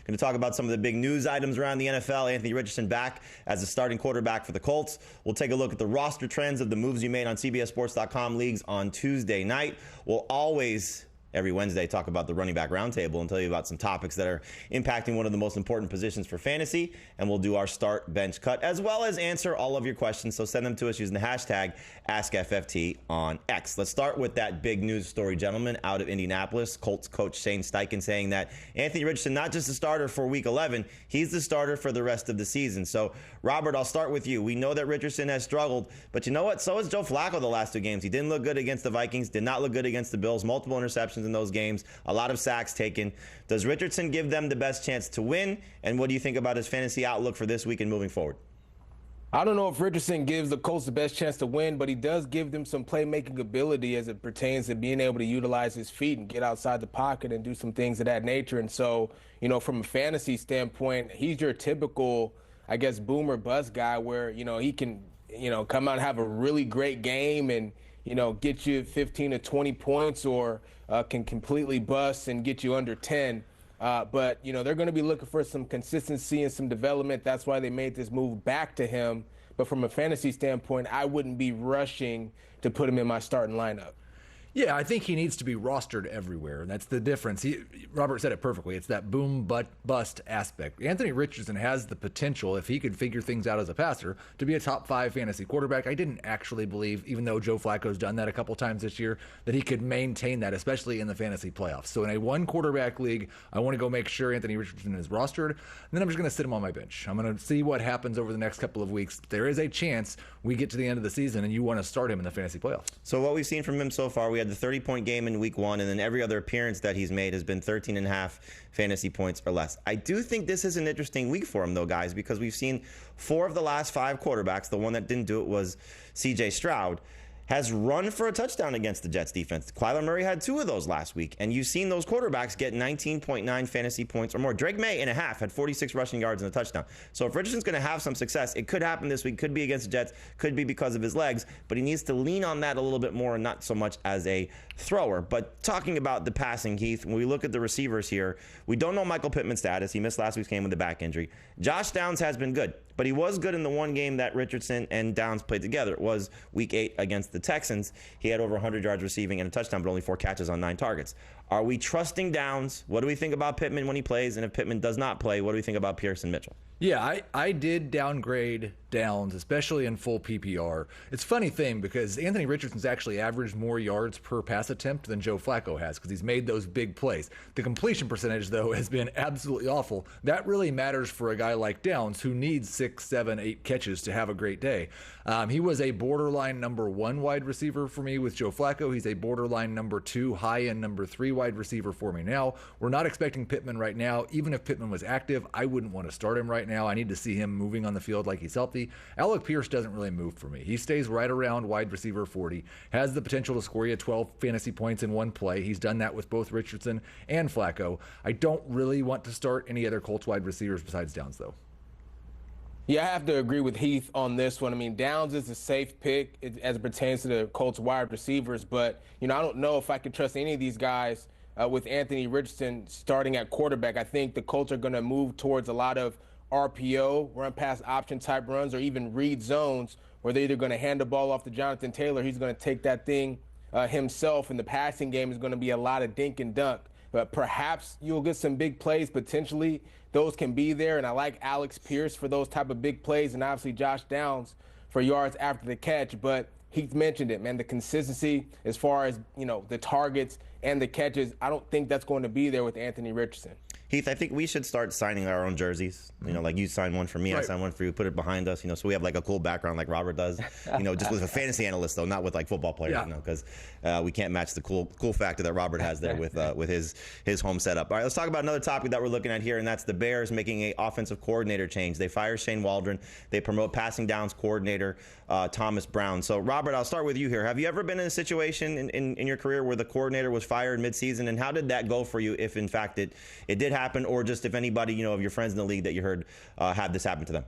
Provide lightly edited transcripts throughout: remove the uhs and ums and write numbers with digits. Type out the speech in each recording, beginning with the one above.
Going to talk about some of the big news items around the NFL. Anthony Richardson back as a starting quarterback for the Colts. We'll take a look at the roster trends of the moves you made on CBSSports.com leagues on Tuesday night. We'll always, every Wednesday, talk about the running back roundtable and tell you about some topics that are impacting one of the most important positions for fantasy. And we'll do our start, bench, cut, as well as answer all of your questions. So send them to us using the hashtag AskFFT on X. Let's start with that big news story, gentlemen, out of Indianapolis. Colts coach Shane Steichen saying that Anthony Richardson, not just a starter for Week 11, he's the starter for the rest of the season. So, Robert, I'll start with you. We know that Richardson has struggled, but you know what? So has Joe Flacco the last two games. He didn't look good against the Vikings, did not look good against the Bills, multiple interceptions in those games, a lot of sacks taken. Does Richardson give them the best chance to win? And what do you think about his fantasy outlook for this week and moving forward? I don't know if Richardson gives the Colts the best chance to win, but he does give them some playmaking ability as it pertains to being able to utilize his feet and get outside the pocket and do some things of that nature. And so, you know, from a fantasy standpoint, he's your typical, I guess, boom or bust guy where, you know, he can, you know, come out and have a really great game and, you know, get you 15 to 20 points or can completely bust and get you under 10. But, you know, they're going to be looking for some consistency and some development. That's why they made this move back to him. But from a fantasy standpoint, I wouldn't be rushing to put him in my starting lineup. Yeah, I think he needs to be rostered everywhere, and that's the difference. Robert said it perfectly. It's that boom, bust aspect. Anthony Richardson has the potential, if he could figure things out as a passer, to be a top 5 fantasy quarterback. I didn't actually believe, even though Joe Flacco's done that a couple times this year, that he could maintain that, especially in the fantasy playoffs. So in a one-quarterback league, I want to go make sure Anthony Richardson is rostered, and then I'm just going to sit him on my bench. I'm going to see what happens over the next couple of weeks. There is a chance we get to the end of the season and you want to start him in the fantasy playoffs. So what we've seen from him so far, we had the 30-point game in week 1, and then every other appearance that he's made has been 13.5 fantasy points or less. I do think this is an interesting week for him, though, guys, because we've seen 4 of the last 5 quarterbacks. The one that didn't do it was C.J. Stroud, has run for a touchdown against the Jets defense. Kyler Murray had 2 of those last week, and you've seen those quarterbacks get 19.9 fantasy points or more. Drake May in a half had 46 rushing yards and a touchdown. So if Richardson's going to have some success, it could happen this week, could be against the Jets, could be because of his legs, but he needs to lean on that a little bit more and not so much as a thrower. But talking about the passing, Heath, when we look at the receivers here, we don't know Michael Pittman's status. He missed last week's game with a back injury. Josh Downs has been good, but he was good in the one game that Richardson and Downs played together. It was week 8 against the Texans. He had over 100 yards receiving and a touchdown, but only 4 catches on 9 targets. Are we trusting Downs? What do we think about Pittman when he plays? And if Pittman does not play, what do we think about Pierce and Mitchell? Yeah, I did downgrade Downs, especially in full PPR. It's a funny thing because Anthony Richardson's actually averaged more yards per pass attempt than Joe Flacco has because he's made those big plays. The completion percentage, though, has been absolutely awful. That really matters for a guy like Downs who needs 6, 7, 8 catches to have a great day. He was a borderline number 1 wide receiver for me with Joe Flacco. He's a borderline number 2, high-end number 3 wide receiver for me now. We're not expecting Pittman right now. Even if Pittman was active, I wouldn't want to start him right now. I need to see him moving on the field like he's healthy. Alec Pierce doesn't really move for me. He stays right around wide receiver 40, has the potential to score you 12 fantasy points in one play. He's done that with both Richardson and Flacco. I don't really want to start any other Colts wide receivers besides Downs, though. Yeah, I have to agree with Heath on this one. I mean, Downs is a safe pick as it pertains to the Colts wide receivers, but, you know, I don't know if I can trust any of these guys with Anthony Richardson starting at quarterback. I think the Colts are going to move towards a lot of RPO, run pass option type runs, or even read zones where they're either going to hand the ball off to Jonathan Taylor. He's going to take that thing himself, and the passing game is going to be a lot of dink and dunk. But perhaps you'll get some big plays potentially. Those can be there, and I like Alex Pierce for those type of big plays, and obviously Josh Downs for yards after the catch. But Heath mentioned it, man, the consistency as far as, you know, the targets and the catches, I don't think that's going to be there with Anthony Richardson. Heath, I think we should start signing our own jerseys. You know, like you sign one for me, right. I sign one for you, put it behind us, you know, so we have like a cool background like Robert does, you know, just with a fantasy analyst though, not with like football players, you know, because we can't match the cool factor that Robert has there with his home setup. All right, let's talk about another topic that we're looking at here, and that's the Bears making a offensive coordinator change. They fire Shane Waldron. They promote passing downs coordinator Thomas Brown. So, Robert, I'll start with you here. Have you ever been in a situation in your career where the coordinator was fired midseason, and how did that go for you, if in fact it did happen, or just if anybody, you know, of your friends in the league that you heard had this happen to them?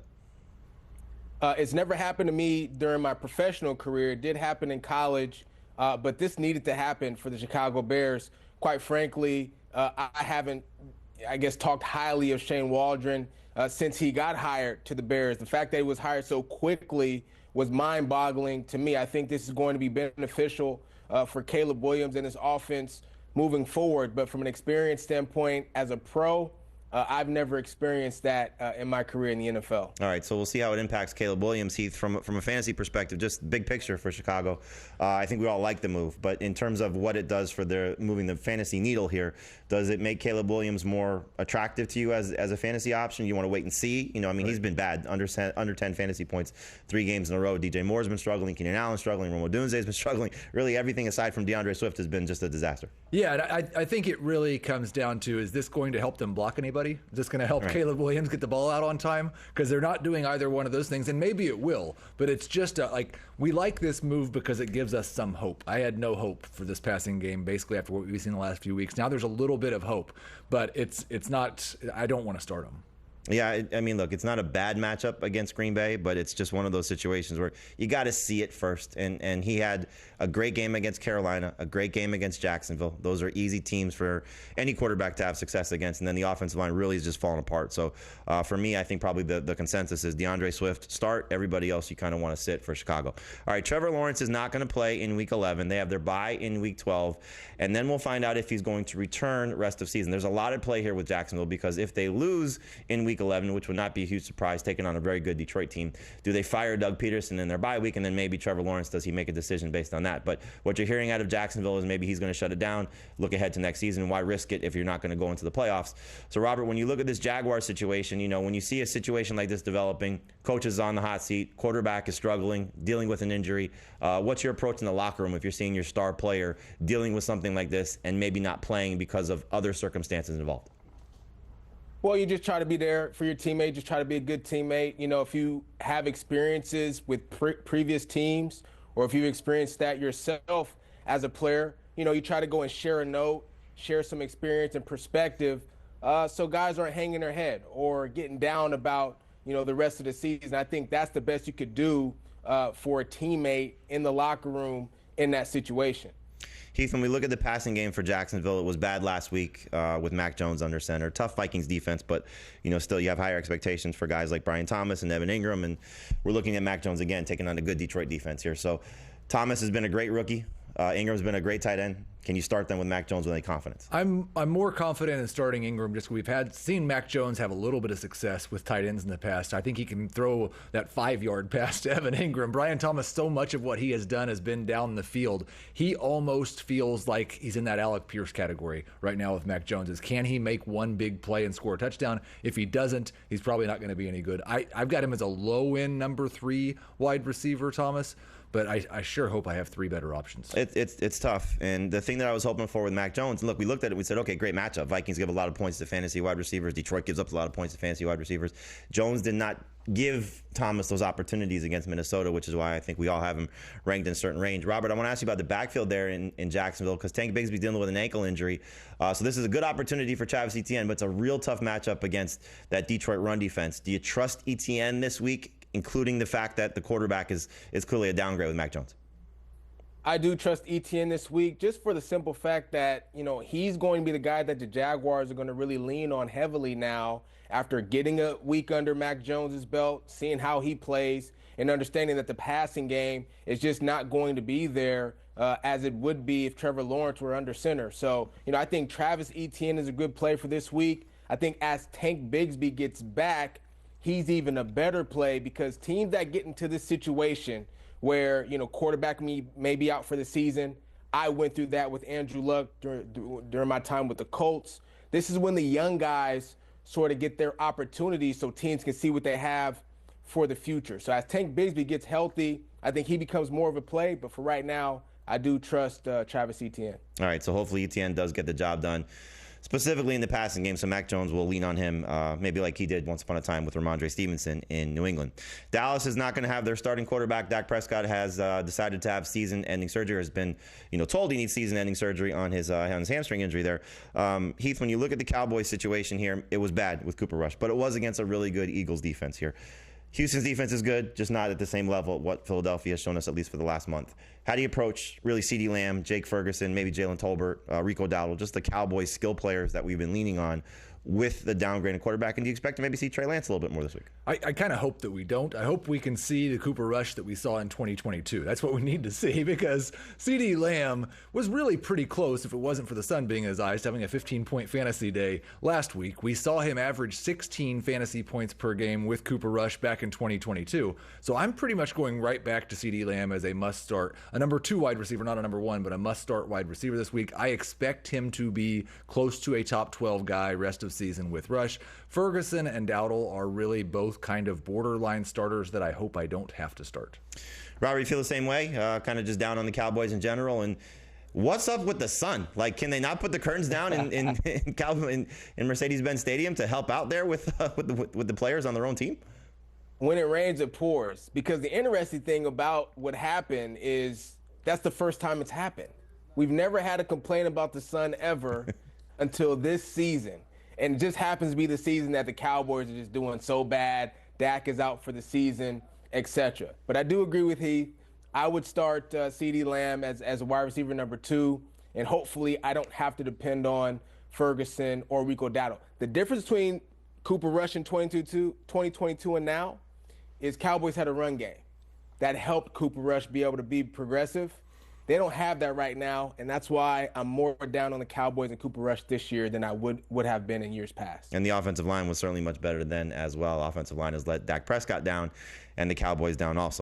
It's never happened to me during my professional career. It did happen in college, but this needed to happen for the Chicago Bears. Quite frankly, I haven't I guess, talked highly of Shane Waldron since he got hired to the Bears. The fact that he was hired so quickly was mind-boggling to me. I think this is going to be beneficial for Caleb Williams and his offense moving forward. But from an experience standpoint, as a pro, I've never experienced that in my career in the NFL. All right, so we'll see how it impacts Caleb Williams. Heath, from a fantasy perspective, just big picture for Chicago, I think we all like the move. But in terms of what it does for moving the fantasy needle here, does it make Caleb Williams more attractive to you as a fantasy option? You want to wait and see? You know, I mean, he's been bad, under 10 fantasy points 3 games in a row. DJ Moore's been struggling, Keenan Allen's struggling, Rome Odunze's been struggling. Really, everything aside from DeAndre Swift has been just a disaster. Yeah, and I think it really comes down to, is this going to help them block anybody? Is this going to help Caleb Williams get the ball out on time? Because they're not doing either one of those things, and maybe it will, but it's just we like this move because it gives us some hope. I had no hope for this passing game basically after what we've seen the last few weeks. Now there's a little bit of hope, but it's not. I don't want to start them. Yeah, I mean, look, it's not a bad matchup against Green Bay, but it's just one of those situations where you got to see it first. And he had a great game against Carolina, a great game against Jacksonville. Those are easy teams for any quarterback to have success against. And then the offensive line really is just falling apart. So for me, I think probably the consensus is DeAndre Swift start. Everybody else you kind of want to sit for Chicago. All right, Trevor Lawrence is not going to play in Week 11. They have their bye in Week 12. And then we'll find out if he's going to return rest of season. There's a lot at play here with Jacksonville because if they lose in Week 11, which would not be a huge surprise, taking on a very good Detroit team, do they fire Doug Peterson in their bye week, and then maybe Trevor Lawrence, does he make a decision based on that? But what you're hearing out of Jacksonville is maybe he's going to shut it down, look ahead to next season. Why risk it if you're not going to go into the playoffs? So, Robert, when you look at this Jaguar situation, you know, when you see a situation like this developing, coach is on the hot seat, quarterback is struggling, dealing with an injury, what's your approach in the locker room if you're seeing your star player dealing with something like this and maybe not playing because of other circumstances involved? Well, you just try to be there for your teammate. Just try to be a good teammate. You know, if you have experiences with previous teams, or if you've experienced that yourself as a player, you know, you try to go and share a note, share some experience and perspective, so guys aren't hanging their head or getting down about, you know, the rest of the season. I think that's the best you could do for a teammate in the locker room in that situation. Heath, when we look at the passing game for Jacksonville, it was bad last week with Mac Jones under center. Tough Vikings defense, but you know, still you have higher expectations for guys like Brian Thomas and Evan Ingram, and we're looking at Mac Jones again taking on a good Detroit defense here. So Thomas has been a great rookie. Ingram's been a great tight end. Can you start them with Mac Jones with any confidence? I'm more confident in starting Ingram just because we've seen Mac Jones have a little bit of success with tight ends in the past. I think he can throw that 5-yard pass to Evan Ingram. Brian Thomas, so much of what he has done has been down the field. He almost feels like he's in that Alec Pierce category right now with Mac Jones. Can he make one big play and score a touchdown? If he doesn't, he's probably not going to be any good. I've got him as a low-end number 3 wide receiver, Thomas. But I sure hope I have 3 better options. It's tough. And the thing that I was hoping for with Mac Jones, and look, we looked at it, we said, okay, great matchup. Vikings give a lot of points to fantasy wide receivers. Detroit gives up a lot of points to fantasy wide receivers. Jones did not give Thomas those opportunities against Minnesota, which is why I think we all have him ranked in a certain range. Robert, I want to ask you about the backfield there in Jacksonville because Tank Bigsby dealing with an ankle injury. So this is a good opportunity for Travis Etienne, but it's a real tough matchup against that Detroit run defense. Do you trust Etienne this week, including the fact that the quarterback is clearly a downgrade with Mac Jones? I do trust Etienne this week just for the simple fact that, you know, he's going to be the guy that the Jaguars are going to really lean on heavily now after getting a week under Mac Jones's belt, seeing how he plays, and understanding that the passing game is just not going to be there as it would be if Trevor Lawrence were under center. So, you know, I think Travis Etienne is a good play for this week. I think as Tank Bigsby gets back, he's even a better play because teams that get into this situation where, you know, quarterback may be out for the season. I went through that with Andrew Luck during my time with the Colts. This is when the young guys sort of get their opportunities so teams can see what they have for the future. So as Tank Bigsby gets healthy, I think he becomes more of a play. But for right now, I do trust Travis Etienne. All right, so hopefully Etienne does get the job done, specifically in the passing game, so Mac Jones will lean on him, maybe like he did once upon a time with Ramondre Stevenson in New England. Dallas is not going to have their starting quarterback. Dak Prescott has decided to have season-ending surgery, has been told he needs season-ending surgery on his hamstring injury there. Heath, when you look at the Cowboys situation here, it was bad with Cooper Rush, but it was against a really good Eagles defense here. Houston's defense is good, just not at the same level of what Philadelphia has shown us, at least for the last month. How do you approach really CeeDee Lamb, Jake Ferguson, maybe Jalen Tolbert, Rico Dowdle, just the Cowboys skill players that we've been leaning on with the downgraded quarterback? And do you expect to maybe see Trey Lance a little bit more this week? I kind of hope that we don't. I hope we can see the Cooper Rush that we saw in 2022. That's what we need to see, because CeeDee Lamb was really pretty close, if it wasn't for the sun being in his eyes, having a 15-point fantasy day last week. We saw him average 16 fantasy points per game with Cooper Rush back in 2022. So I'm pretty much going right back to CeeDee Lamb as a must-start, a number 2 wide receiver, not a number 1, but a must-start wide receiver this week. I expect him to be close to a top 12 guy rest of season with Rush. Ferguson and Dowdle are really both kind of borderline starters that I hope I don't have to start. Robert, you feel the same way? Kind of just down on the Cowboys in general? And what's up with the sun? Like, can they not put the curtains down in Mercedes-Benz Stadium to help out there with the players on their own team? When it rains, it pours. Because the interesting thing about what happened is that's the first time it's happened. We've never had a complaint about the sun ever until this season. And it just happens to be the season that the Cowboys are just doing so bad. Dak is out for the season, etc. But I do agree with Heath. I would start CeeDee Lamb as a wide receiver number 2, and hopefully I don't have to depend on Ferguson or Rico Dowdle. The difference between Cooper Rush in 2022 and now is Cowboys had a run game that helped Cooper Rush be able to be progressive. They don't have that right now, and that's why I'm more down on the Cowboys and Cooper Rush this year than I would have been in years past. And the offensive line was certainly much better then as well. Offensive line has let Dak Prescott down and the Cowboys down also.